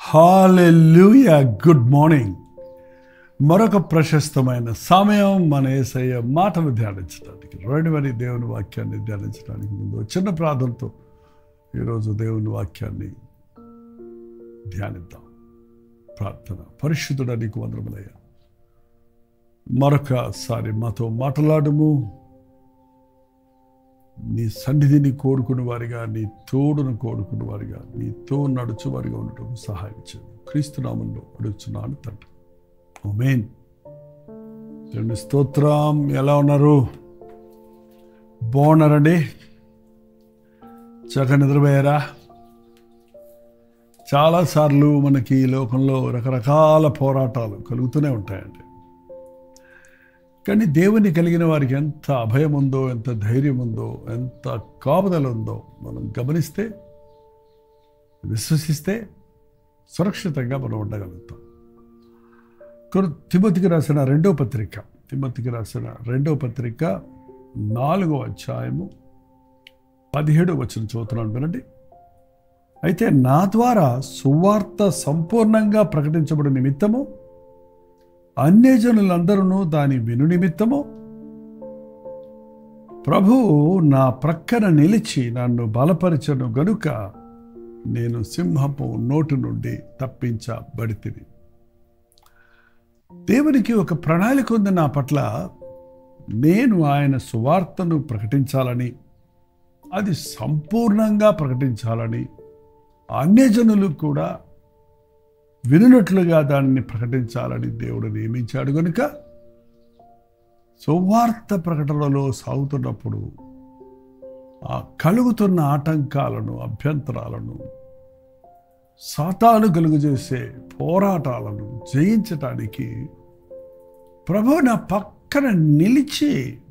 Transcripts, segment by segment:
హల్లెలూయా. Good morning. మరొక ప్రశస్తమైన సమయం మన యేసయ్య మాటలు ధ్యానించడానికి మరి దేవుని వాక్యాన్ని ధ్యానించడానికి ముందు చిన్న ప్రార్థనతో ఈరోజు దేవుని వాక్యాన్ని ధ్యానిద్దాం. ప్రార్థన. పరిశుద్ధుడా, నీకు వందనములయ్యా. మరొకసారి మాతో మాట్లాడము. నీ సన్నిధిని కోరుకుని వారిగా, నీ తోడును కోరుకుని వారిగా, నీతో నడుచు వారిగా ఉండటం సహాయం చేయండి. క్రీస్తు నామములో అడుగుచున్నాను తండ్రి, ఆమేన్. దేవుని స్తోత్రం. ఎలా ఉన్నారు? బాగున్నారండి? చక్కగా నిద్రపోయారా? చాలాసార్లు మనకి ఈ లోకంలో రకరకాల పోరాటాలు కలుగుతూనే ఉంటాయండి. కానీ దేవుని కలిగిన వారికి ఎంత అభయం ఉందో, ఎంత ధైర్యం ఉందో, ఎంత కాపుదల ఉందో మనం గమనిస్తే, విశ్వసిస్తే సురక్షితంగా మనం ఉండగలుగుతాం. తిమోతికి రాసిన రెండవ పత్రిక 4వ అధ్యాయము 17వ వచనం చదువుతున్నాను, వినండి. అయితే నా ద్వారా సువార్త సంపూర్ణంగా ప్రకటించబడిన నిమిత్తము అన్యజనులందరూ దాని విను నిమిత్తము ప్రభువు నా ప్రక్కన నిలిచి నన్ను బలపరచను గనుక నేను సింహపు నోటి నుండి తప్పించబడితిని. దేవునికి ఒక ప్రణాళిక ఉంది నా పట్ల. నేను ఆయన సువార్తను ప్రకటించాలని, అది సంపూర్ణంగా ప్రకటించాలని, అన్యజనులు కూడా వినున్నట్లుగా దాన్ని ప్రకటించాలని దేవుడు నియమించాడు. కనుక సువార్త ప్రకటనలో సాగుతున్నప్పుడు ఆ కలుగుతున్న ఆటంకాలను, అభ్యంతరాలను, సాతాను కలుగజేసే పోరాటాలను జయించటానికి ప్రభువు నా పక్కన నిలిచి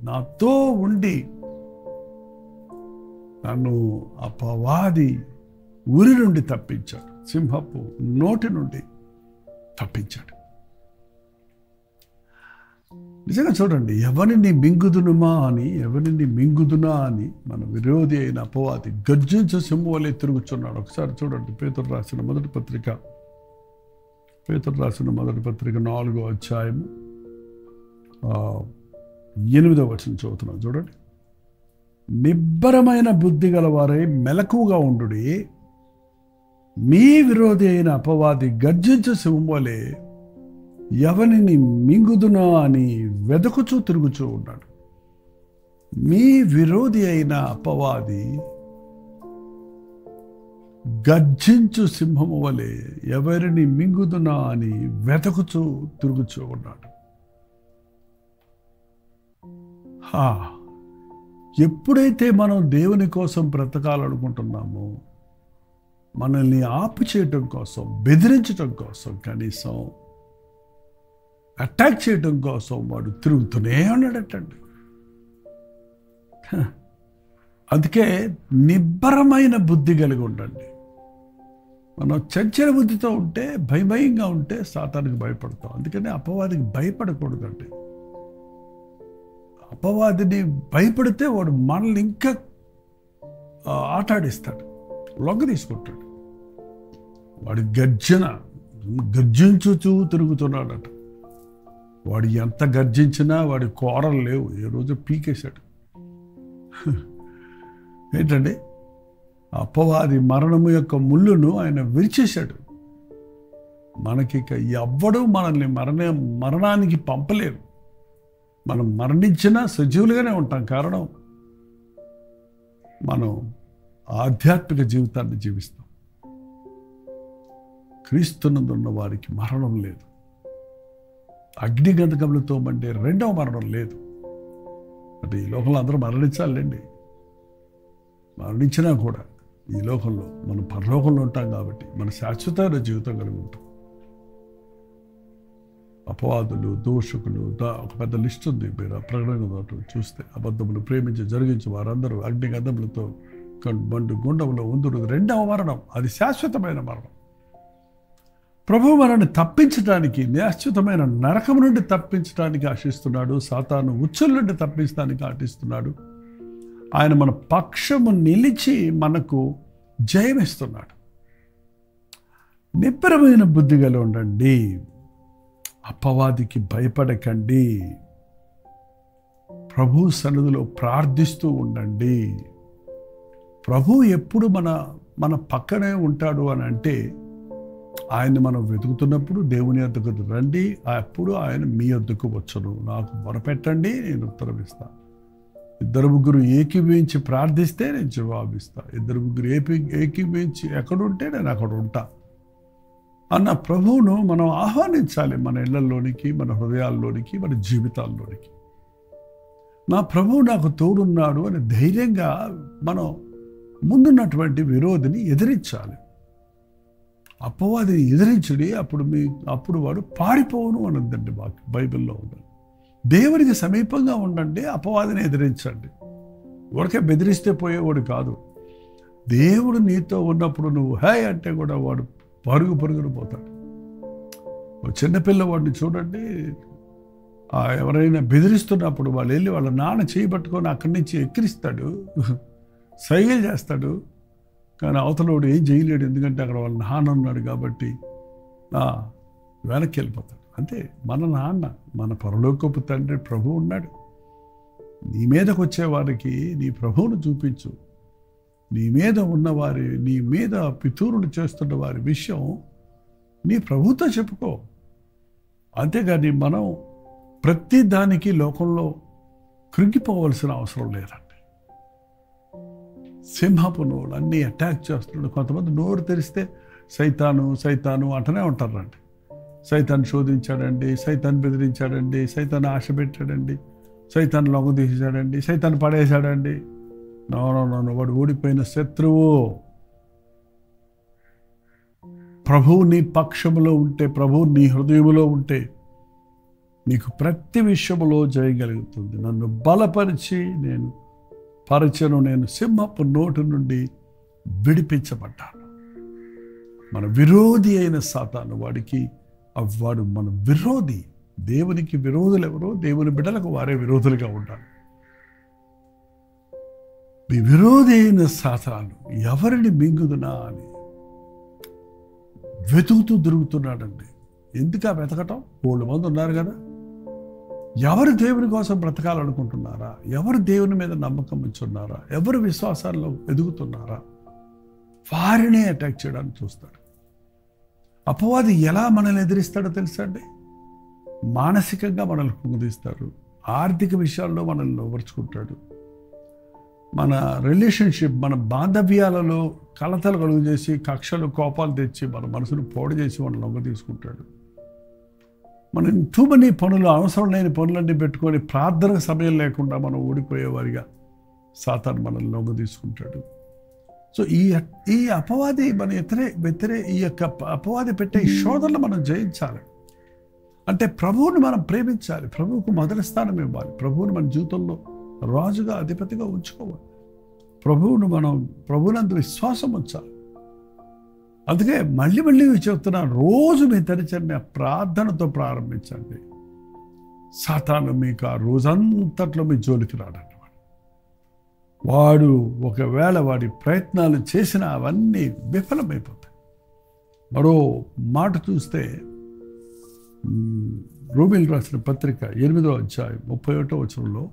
నాతో ఉండి నన్ను అపవాది ఉరి నుండి తప్పించాడు, సింహపు నోటి నుండి తప్పించాడు. నిజంగా చూడండి, ఎవరిని మింగుదునా అని మన విరోధి అయిన అపవాది గర్జించు సింహం వలె తిరుగుచున్నాడు. ఒకసారి చూడండి, పేతురు రాసిన మొదటి పత్రిక 4వ అధ్యాయము 8వ వచనం చదువుతున్నాం, చూడండి. నిబ్బరమైన బుద్ధి గలవారై మెలకువగా ఉండుడి. మీ విరోధి అయిన అపవాది గర్జించు సింహం వలె ఎవరిని మింగుదునా అని వెదకుచూ తిరుగుచూ ఉన్నాడు. మీ విరోధి అయిన అపవాది గర్జించు సింహము వలె ఎవరిని మింగుదునా అని వెదకుచూ తిరుగుచూ ఉన్నాడు. ఎప్పుడైతే మనం దేవుని కోసం బ్రతకాలనుకుంటున్నామో, మనల్ని ఆపు చేయటం కోసం, బెదిరించటం కోసం, కనీసం అటాక్ చేయటం కోసం వాడు తిరుగుతూనే ఉన్నాడటండి. అందుకే నిబ్బరమైన బుద్ధి కలిగి ఉండండి. మనం చంచల బుద్ధితో ఉంటే, భయంగా ఉంటే సాతానికి భయపడతాం. అందుకని అపవాదికి భయపడకూడదండి. అపవాదిని భయపడితే వాడు మనల్ని ఇంకా ఆటాడిస్తాడు, లొంగ తీసుకుంటాడు. వాడి గర్జించుచూ తిరుగుతున్నాడట. వాడు ఎంత గర్జించినా వాడి కోరలు లేవు. ఏ రోజు పీకేశాడు. ఏంటండి, అపవాది మరణము యొక్క ముళ్ళును ఆయన విరిచేశాడు. మనకిక ఎవ్వడూ మనల్ని మరణానికి పంపలేరు. మనం మరణించినా సజీవులుగానే ఉంటాం. కారణం, మనం ఆధ్యాత్మిక జీవితాన్ని జీవిస్తాం. క్రీస్తునందున్న వారికి మరణం లేదు. అగ్నిగంధకములతో మండే రెండవ మరణం లేదు. అంటే ఈ లోకంలో అందరూ మరణించాలండి. మరణించినా కూడా ఈ లోకంలో మనం పరలోకంలో ఉంటాం కాబట్టి మన శాశ్వతమైన జీవితం కలిగి ఉంటాం. అపవాదులు, దోషకులు, ఒక పెద్ద లిస్ట్ ఉంది. మీరు ఆ ప్రకటన చూస్తే, అబద్ధములు ప్రేమించి జరిగించి వారందరూ అగ్నిగంధములతో బండు గుండంలో ఉందురు. రెండవ మరణం, అది శాశ్వతమైన మరణం. ప్రభువు మనల్ని తప్పించడానికి, శాశ్వతమైన నరకం నుండి తప్పించడానికి ఆశిస్తున్నాడు. సాతాను ఉచ్చుల నుండి తప్పించడానికి ఆశిస్తున్నాడు. ఆయన మన పక్షము నిలిచి మనకు జయమిస్తున్నాడు. నిబ్బరమైన బుద్ధి కలిగి ఉండండి. అపవాదికి భయపడకండి. ప్రభు సన్నిధిలో ప్రార్థిస్తూ ఉండండి. ప్రభు ఎప్పుడు మన పక్కనే ఉంటాడు అని అంటే, ఆయన్ని మనం వెతుకుతున్నప్పుడు దేవుని యొద్దకు రండి, అప్పుడు ఆయన మీ యొద్దకు వచ్చును. నాకు మొరపెట్టండి, నేను ఉత్తరం ఇస్తాను. 2-3 ఏకీభవించి ప్రార్థిస్తే నేను జవాబిస్తా. 2-3 ఏకీభవించి ఎక్కడుంటే నేను అక్కడ ఉంటా అన్న ప్రభువును మనం ఆహ్వానించాలి మన ఇళ్లలోనికి, మన హృదయాల్లోనికి, మన జీవితాల్లోనికి. నా ప్రభువు నాకు తోడున్నాడు అని ధైర్యంగా మనం ముందున్నటువంటి విరోధిని ఎదిరించాలి. అపవాదిని ఎదిరించడి, అప్పుడు వాడు పారిపోవును అన్నదండి బైబిల్లో ఉంది. దేవునికి సమీపంగా ఉండండి, అపవాదిని ఎదిరించండి. ఊరికే బెదిరిస్తే పోయేవాడు కాదు. దేవుడు నీతో ఉన్నప్పుడు నువ్వు హై అంటే కూడా వాడు పరుగున పోతాడు. చిన్నపిల్లవాడిని చూడండి, ఎవరైనా బెదిరిస్తున్నప్పుడు వాళ్ళు వెళ్ళి వాళ్ళ నాన్న చేయబట్టుకొని అక్కడి నుంచి ఎక్కిరిస్తాడు, సైగలు చేస్తాడు. కానీ అవతలోడు ఏం చేయలేడు, ఎందుకంటే అక్కడ వాళ్ళ నాన్న ఉన్నాడు కాబట్టి వెనక్కి వెళ్ళిపోతాడు. అంతే, మన నాన్న, మన పరలోకపు తండ్రి ప్రభు ఉన్నాడు. నీ మీదకు వచ్చేవారికి నీ ప్రభువును చూపించు. నీ మీద ఉన్నవారి, నీ మీద పితూరులు చేస్తున్న వారి విషయం నీ ప్రభుతో చెప్పుకో. అంతేగాని మనం ప్రతి దానికి లోకంలో కృంగిపోవలసిన అవసరం లేదండి. సింహపు నోరు అన్నీ అటాక్ చేస్తున్నాడు. కొంతమంది నోరు తెరిస్తే సైతాను అంటనే ఉంటారండి. సైతాన్ శోధించాడండి, సైతాన్ బెదిరించాడండి, సైతాన్ ఆశ పెట్టాడండి, సైతాన్ లొంగ తీసేశాడండి, సైతాన్ పడేశాడండి. నో, వాడు ఓడిపోయిన శత్రువు. ప్రభువు నీ పక్షములో ఉంటే, ప్రభువు నీ హృదయంలో ఉంటే నీకు ప్రతి విషయంలో జయగలుగుతుంది. నన్ను బలపరిచి నేను సింహపు నోటు నుండి విడిపించబడ్డాను. మన విరోధి అయిన సాతాను వాడు మన విరోధి. దేవునికి విరోధులు ఎవరో, దేవుని బిడ్డలకు వారే విరోధులుగా ఉండాలి. మీ విరోధి అయిన సాతాను ఎవరిని మింగుదునా అని వెతుకుతూ తిరుగుతున్నాడండి. ఎందుకు వెతకటం? 3 మంది ఉన్నారు కదా. ఎవరు దేవుని కోసం బ్రతకాలనుకుంటున్నారా? ఎవరు దేవుని మీద నమ్మకం ఉంచున్నారా? ఎవరు విశ్వాసాల్లో ఎదుగుతున్నారా? వారినే అటాక్ చేయడానికి చూస్తాడు. అపవాది ఎలా మనల్ని ఎదిరిస్తాడో తెలుసా అండి? మానసికంగా మనల్ని కుంగదీస్తాడు, ఆర్థిక విషయాల్లో మనల్ని ఓవర్చుకుంటాడు, మన రిలేషన్షిప్, మన బాంధవ్యాలలో కలతలు కలుగు చేసి, కక్షలు కోపాలు తెచ్చి మన మనసును పోడు చేసి మనల్ని లొంగ తీసుకుంటాడు. మనం మనీ పనులు, అవసరం లేని పనులన్నీ పెట్టుకొని ప్రార్థన సమయం లేకుండా మనం ఓడిపోయేవారిగా సాతాను మనల్ని లొంగ తీసుకుంటాడు. సో ఈ అపవాది ఈ యొక్క అపవాది పెట్టే ఈ శోధనలు మనం జయించాలి. అంటే ప్రభువుని మనం ప్రేమించాలి, ప్రభువుకు మొదటి స్థానం ఇవ్వాలి, ప్రభువుని మన జీవితంలో రాజుగా, అధిపతిగా ఉంచుకోవాలి, ప్రభువునందు విశ్వాసం ఉంచాలి. అందుకే మళ్ళీ చెప్తున్నాను, రోజు మీ తెరిచిన ప్రార్థనతో ప్రారంభించండి. సాతాను మీకు ఆ రోజంతట్లో మీ జోలికి రాడండి. వాడు ఒకవేళ వాడి ప్రయత్నాలు చేసినా అవన్నీ విఫలమైపోతాయి. మరో మాట చూస్తే రోమీయులకు రాసిన పత్రిక 8వ అధ్యాయం 31వ వచనంలో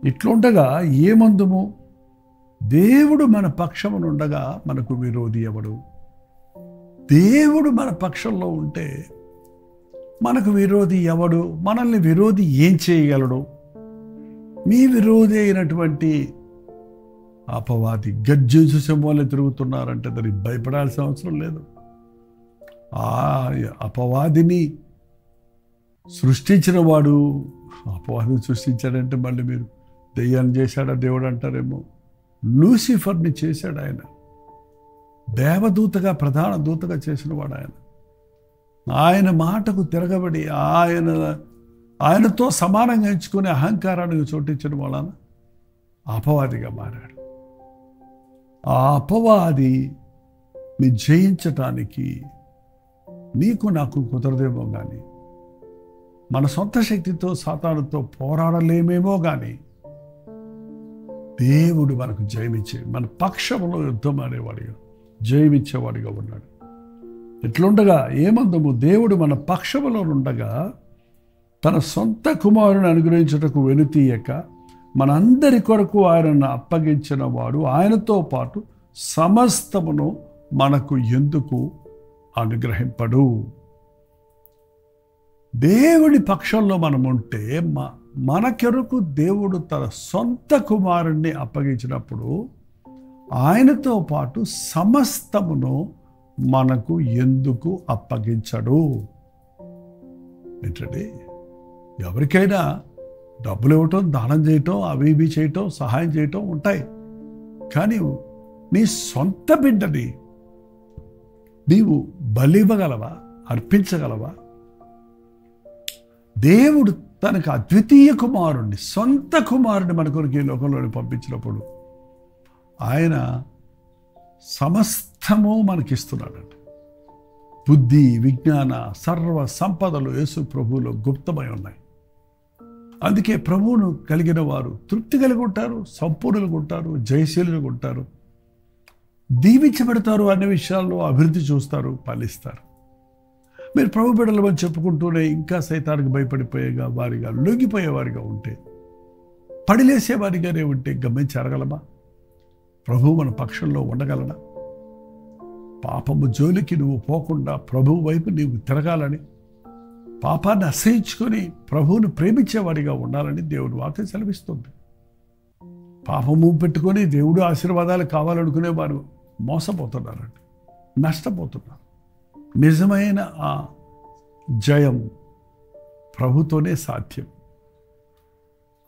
ఇట్లుండగా ఏమందుము, దేవుడు మన పక్షమునుండగా మనకు విరోధి ఎవడు? దేవుడు మన పక్షంలో ఉంటే మనకు విరోధి ఎవడు? మనల్ని విరోధి ఏం చేయగలడు? మీ విరోధి అయినటువంటి అపవాది గర్జించు సింహాలు తిరుగుతున్నారంటే దానికి భయపడాల్సిన అవసరం లేదు. ఆ అపవాదిని సృష్టించిన వాడు, అపవాదిని సృష్టించాడంటే మళ్ళీ మీరు దెయ్యాన్ని చేశాడా దేవుడు అంటారేమో. లూసిఫర్ని చేశాడు ఆయన, దేవదూతగా, ప్రధాన దూతగా చేసిన వాడు ఆయన. ఆయన మాటకు తిరగబడి ఆయనతో సమానంగా ఎంచుకునే అహంకారానికి చోటించిన వాళ్ళన అపవాదిగా మారాడు. ఆ అపవాదిని జయించటానికి నీకు నాకు కుదరదేమో కానీ, మన సొంత శక్తితో సాతానుతో పోరాడలేమేమో కానీ, దేవుడు మనకు జయమిచ్చే, మన పక్షంలో యుద్ధం ఆడేవాడిగా, జయమిచ్చేవాడిగా ఉన్నాడు. ఇట్లుండగా ఏమందము, దేవుడు మన పక్షములో ఉండగా తన సొంత కుమారుని అనుగ్రహించుటకు వెనుతీయక మనందరి కొరకు ఆయనను అప్పగించిన వాడు ఆయనతో పాటు సమస్తమును మనకు ఎందుకు అనుగ్రహింపడు? దేవుడి పక్షంలో మనం ఉంటే మనకెరకు దేవుడు తన సొంత కుమారుణ్ణి అప్పగించినప్పుడు ఆయనతో పాటు సమస్తమును మనకు ఎందుకు అప్పగించడు? ఏంటండి, ఎవరికైనా డబ్బులు ఇవ్వటం, దానం చేయటం, అవి ఇవి చేయటం, సహాయం చేయటం ఉంటాయి. కానీ నీ సొంత బిడ్డని నీవు బలివ్వగలవా? అర్పించగలవా? దేవుడు తనకు అద్వితీయ కుమారుణ్ణి, సొంత కుమారుణ్ణి మన కొరకు ఈ లోకంలోని పంపించినప్పుడు ఆయన సమస్తము మనకిస్తున్నాడండి. బుద్ధి, విజ్ఞాన, సర్వ సంపదలు యేసు ప్రభువులో గుప్తమై ఉన్నాయి. అందుకే ప్రభువును కలిగిన వారు తృప్తి కలిగి ఉంటారు, సంపూర్ణులుగా ఉంటారు, జయశీలుగా ఉంటారు, దీవించబడతారు, అన్ని విషయాల్లో అభివృద్ధి చూస్తారు, ఫలిస్తారు. మీరు ప్రభు బిడ్డలమని చెప్పుకుంటూనే ఇంకా సైతానికి భయపడిపోయేగా వారిగా, లొంగిపోయేవారిగా ఉంటే, పడిలేసేవారిగానే ఉంటే గమనించగలమా? ప్రభు మన పక్షంలో ఉండగలనా? పాపము జోలికి నువ్వు పోకుండా ప్రభువు వైపు నీవు తిరగాలని, పాపాన్ని అసహించుకొని ప్రభువును ప్రేమించేవాడిగా ఉండాలని దేవుడు వాక్యం సెలవిస్తుంది. పాపము పెట్టుకొని దేవుడు ఆశీర్వాదాలు కావాలనుకునే వారు మోసపోతున్నారండి, నష్టపోతున్నారు. నిజమైన ఆ జయం ప్రభుతోనే సాధ్యం.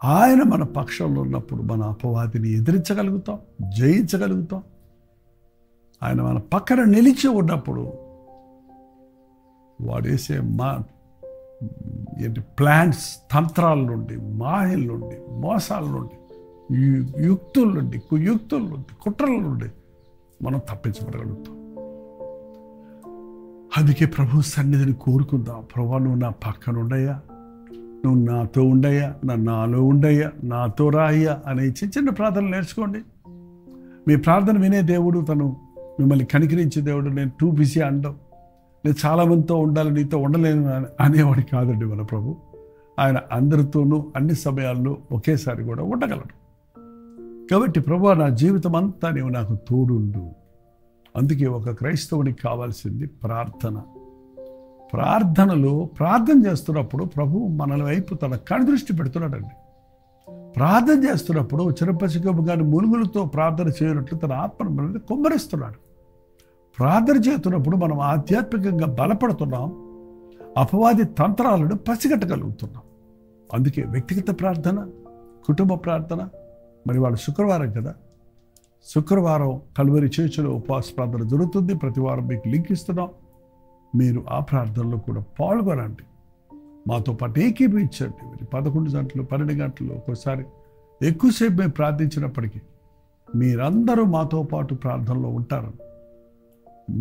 ఆయన మన పక్షంలో ఉన్నప్పుడు మన అపవాదిని ఎదిరించగలుగుతాం, జయించగలుగుతాం. ఆయన మన పక్కన నిలిచి ఉన్నప్పుడు వాడు వేసే ప్లాన్స్, తంత్రాల నుండి, మాయల నుండి, మోసాల నుండి, యుక్తుల నుండి, కుయుక్తుల నుండి, కుట్రల నుండి మనం తప్పించబడగలుగుతాం. అందుకే ప్రభు సన్నిధిని కోరుకుందాం. ప్రభు, నువ్వు నా పక్కన ఉండయ్యా, నువ్వు నాతో ఉండయ్యా, నాలో ఉండయ్యా, నాతో రాయ్యా అనే చిన్న చిన్న ప్రార్థనలు నేర్చుకోండి. మీ ప్రార్థన వినే దేవుడు, తను మిమ్మల్ని కనికరించే దేవుడు. నేను టూ బిజీ అనడం, నేను చాలామందితో ఉండాలి, నీతో ఉండలేను అనేవాడు కాదండి మన ప్రభు. ఆయన అందరితోనూ అన్ని సమయాల్లో ఒకేసారి కూడా ఉండగలడు. కాబట్టి ప్రభు, నా జీవితం అంతా నీవు నాకు తోడుండు. అందుకే ఒక క్రైస్తవునికి కావాల్సింది ప్రార్థన. ప్రార్థనలో ప్రార్థన చేస్తున్నప్పుడు ప్రభు మన వైపు తన కనుదృష్టి పెడుతున్నాడండి. ప్రార్థన చేస్తున్నప్పుడు చిరపసికము గాని మునుగులతో ప్రార్థన చేయనట్లు తన ఆత్మను మన మీద కుమ్మరిస్తున్నాడు. ప్రార్థన చేస్తున్నప్పుడు మనం ఆధ్యాత్మికంగా బలపడుతున్నాం, అపవాది తంత్రాలను పసిగట్టగలుగుతున్నాం. అందుకే వ్యక్తిగత ప్రార్థన, కుటుంబ ప్రార్థన. మరి వాళ్ళు శుక్రవారం కదా, శుక్రవారం కల్వరి చర్చిలో ఉపవాస ప్రార్థన జరుగుతుంది. ప్రతి వారం మీకు లింక్ ఇస్తున్నాం. మీరు ఆ ప్రార్థనలో కూడా పాల్గొనండి, మాతో పాటు ఏకీభవించండి. మరి 11 గంటలు, 12 గంటలు, ఒక్కోసారి ఎక్కువసేపు మేము ప్రార్థించినప్పటికీ మీరందరూ మాతో పాటు ప్రార్థనలో ఉంటారు.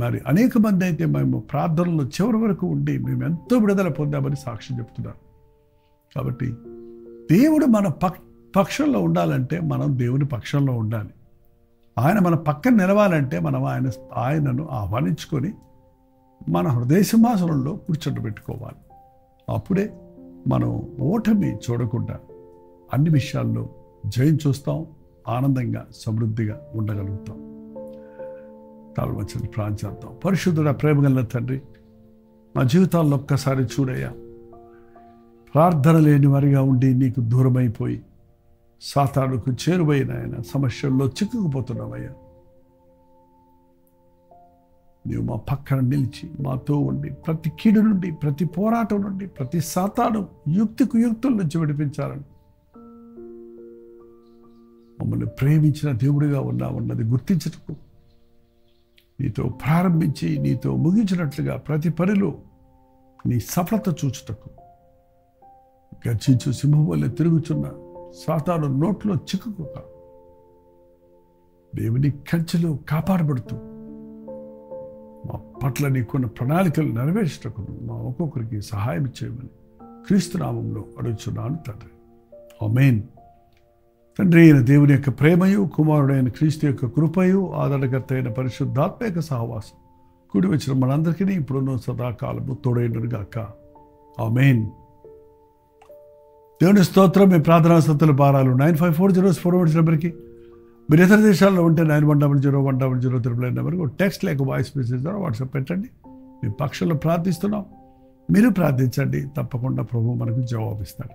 మరి అనేక మంది అయితే మేము ప్రార్థనలో చివరి వరకు ఉండి మేము ఎంతో విడుదల పొందామని సాక్ష్యం చెప్తున్నారు. కాబట్టి దేవుడు మన పక్షంలో ఉండాలంటే మనం దేవుని పక్షంలో ఉండాలి. ఆయన మన పక్కన నిలవాలంటే మనం ఆయనను ఆహ్వానించుకొని మన హృదయ సింహాసనంలో కూర్చోబెట్టుకోవాలి. అప్పుడే మనం ఓటమి చూడకుండా అన్ని విషయాల్లో జయం చూస్తాం, ఆనందంగా సమృద్ధిగా ఉండగలుగుతాం. తాళవచ్చని ప్రార్థిద్దాం. పరిశుద్ధుడ, ప్రేమగల తండ్రి, మా జీవితాల్లో ఒక్కసారి చూడయ్యా. ప్రార్థన లేని వారిగా ఉండి నీకు దూరమైపోయి సాతానుకు చేరువైన ఆయన సమస్యల్లో చిక్కుకుపోతున్నావయ్యా. నీవు మా పక్కన నిలిచి మాతో ఉండి ప్రతి కీడు నుండి, ప్రతి పోరాటం నుండి, ప్రతి సాతాను యుక్తుల నుంచి విడిపించాలని మమ్మల్ని ప్రేమించిన దేవుడిగా ఉన్నది గుర్తించటకు, నీతో ప్రారంభించి నీతో ముగించినట్లుగా ప్రతి పనిలో నీ సఫలత చూచుటకు, గర్జించు సింహం వల్లే తిరుగుచున్న సాతాను నోట్లో చిక్కుకోక దేవుని కంచెలో కాపాడబడుతూ మా పట్ల నీకున్న ప్రణాళికలు నెరవేర్చటకు మా ఒక్కొక్కరికి సహాయం చేయమని క్రీస్తు నామంలో అడుగుచున్నాను తండ్రి. ఆమేన్. తండ్రి అయిన దేవుని యొక్క ప్రేమయు, కుమారుడైన క్రీస్తు యొక్క కృపయు, ఆదరణకర్త అయిన పరిశుద్ధాత్మ యొక్క సహవాసం కూడి వచ్చిన మనందరికీ ఇప్పుడున్న సదాకాలము తోడైనను గాక. ఆమేన్. దేవుని స్తోత్రం. మీ ప్రార్థనా స్తుతుల భారాలు 9540 నెంబర్కి, మీరు ఇతర దేశాల్లో ఉంటే 9100 నెంబర్కి టెక్స్ట్ లేక వాయిస్ మెసేజ్ ద్వారా వాట్సాప్ పెట్టండి. మీ పక్షంలో ప్రార్థిస్తున్నాం, మీరు ప్రార్థించండి. తప్పకుండా ప్రభు మనకు జవాబిస్తాడు.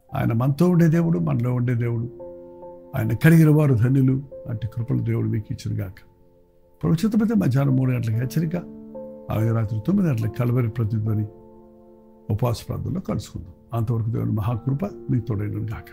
ఆయన మనతో ఉండే దేవుడు, మనలో ఉండే దేవుడు. ఆయన కలిగిన వారు ధన్యులు. అట్టి కృపలు దేవుడు మీకు ఇచ్చిన గాక. ప్రభుత్వమైతే మధ్యాహ్నం 3 గంటలకు హెచ్చరిక, అలాగే రాత్రి 9 గంటలకు కలవరి ప్రతిధ్వని ఉపవాస ప్రార్థనలో కలుసుకుందాం. అంతవరకు దేవుని మహాకృప మీకు తోడైనను గాక.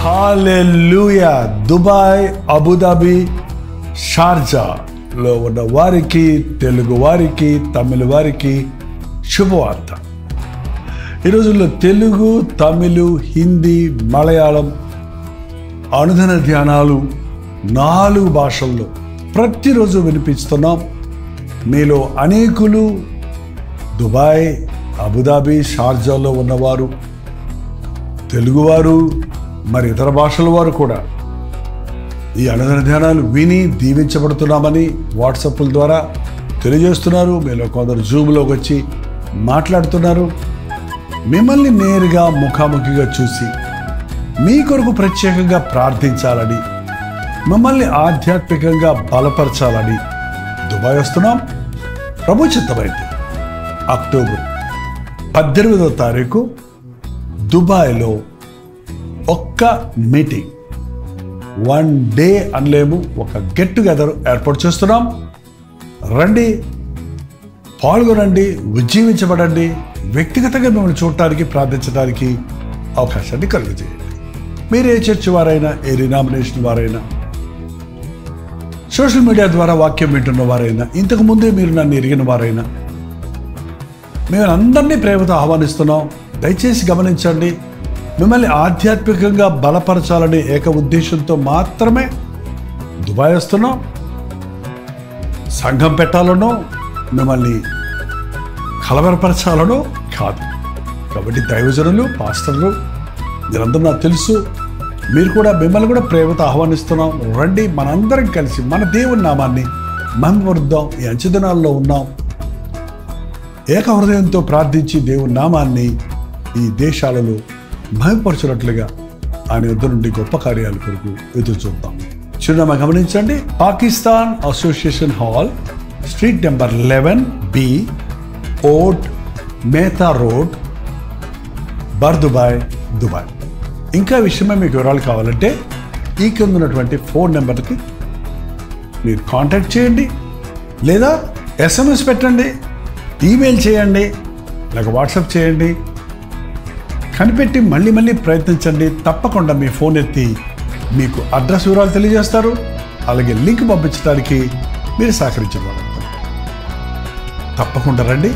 హల్లెలూయా. దుబాయ్, అబుదాబి, షార్జాలో ఉన్న వారికి, తెలుగు వారికి, తమిళ వారికి శుభవార్త. ఈ రోజుల్లో తెలుగు, తమిళ, హిందీ, మలయాళం అనుదిన ధ్యానాలు 4 భాషల్లో ప్రతిరోజు వినిపిస్తున్నాం. మీలో అనేకులు దుబాయ్, అబుదాబి, షార్జాలో ఉన్నవారు, తెలుగువారు, మరి ఇతర భాషల వారు కూడా ఈ అనుదిన ధ్యానాలు విని దీవించబడుతున్నామని వాట్సాప్ల ద్వారా తెలియజేస్తున్నారు. మీలో కొందరు జూమ్లోకి వచ్చి మాట్లాడుతున్నారు. మిమ్మల్ని నేరుగా ముఖాముఖిగా చూసి మీ కొరకు ప్రత్యేకంగా ప్రార్థించాలని, మిమ్మల్ని ఆధ్యాత్మికంగా బలపరచాలని దుబాయ్ వస్తున్నాం. ప్రభు చిత్తమైతే అక్టోబర్ 18వ తారీఖు దుబాయ్లో ఒక్క మీటింగ్, 1 డే అనలేము, ఒక గెట్ టుగెదర్ ఏర్పాటు చేస్తున్నాం. రండి, పాల్గొనండి, ఉజ్జీవించబడండి. వ్యక్తిగతంగా మిమ్మల్ని చూడటానికి, ప్రార్థించడానికి అవకాశాన్ని కలుగజేయండి. మీరు ఏ చర్చ్ వారైనా, ఏ రినామినేషన్ వారైనా, సోషల్ మీడియా ద్వారా వాక్యం వింటున్న వారైనా, ఇంతకు ముందే మీరు నన్ను ఎరిగిన వారైనా, మేము అందరినీ ప్రేమతో ఆహ్వానిస్తున్నాం. దయచేసి గమనించండి, మిమ్మల్ని ఆధ్యాత్మికంగా బలపరచాలనే ఏక ఉద్దేశంతో మాత్రమే దుబాయ్ వస్తున్నాం. సంఘం పెట్టాలనో, మిమ్మల్ని కలవరపరచాలనో కాదు. కాబట్టి దైవజనులు, పాస్టర్లు మీరందరూ నాకు తెలుసు. మిమ్మల్ని కూడా ప్రేమతో ఆహ్వానిస్తున్నాం. రండి, మనందరం కలిసి మన దేవుని నామాన్ని మహిమపరుద్దాం. ఈ అంచెదినాల్లో ఉన్నాం. ఏక హృదయంతో ప్రార్థించి దేవుని నామాన్ని ఈ దేశాలలో మహిమపరచినట్లుగా ఆయన యుద్ధ నుండి గొప్ప కార్యాల కొరకు ఎదురు చూద్దాం. చిరునామా గమనించండి. Pakistan association hall, street number 11B, old మేతా రోడ్, బర్దుబాయ్, దుబాయ్. ఇంకా విషయమే మీకు వివరాలు కావాలంటే ఈ కింద ఉన్నటువంటి ఫోన్ నెంబర్కి మీరు కాంటాక్ట్ చేయండి, లేదా SMS పెట్టండి, ఈమెయిల్ చేయండి, లేక వాట్సాప్ చేయండి. కనిపెట్టి మళ్ళీ ప్రయత్నించండి. తప్పకుండా మీ ఫోన్ ఎత్తి మీకు అడ్రస్ వివరాలు తెలియజేస్తారు. అలాగే లింక్ పంపించడానికి మీరు సహకరించబడతారు. తప్పకుండా రండి.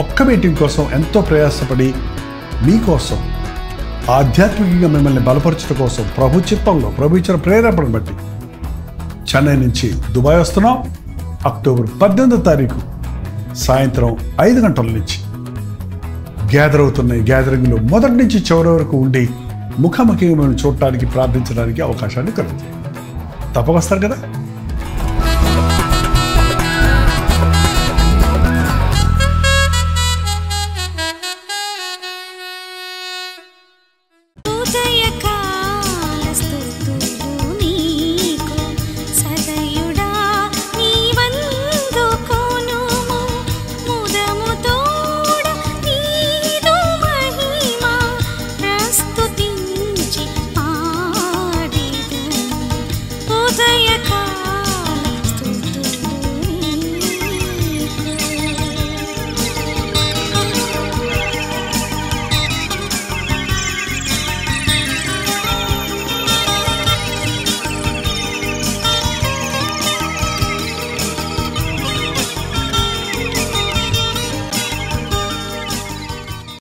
ఒక్క మీటింగ్ కోసం ఎంతో ప్రయాసపడి మీకోసం ఆధ్యాత్మికంగా మిమ్మల్ని బలపరచడం కోసం ప్రభు చిత్తంలో, ప్రభు ఇచ్చిన ప్రేరేపణ బట్టి చెన్నై నుంచి దుబాయ్ వస్తున్నాం. అక్టోబర్ 18వ తారీఖు సాయంత్రం 5 గంటల నుంచి గ్యాదర్ అవుతున్న ఈ గ్యాదరింగ్లో మొదటి నుంచి చివరి వరకు ఉండి ముఖాముఖిగా మిమ్మల్ని చూడటానికి, ప్రార్థించడానికి అవకాశాన్ని కలుగుతాయి. తప్పక వస్తారు కదా. ఉదయకాల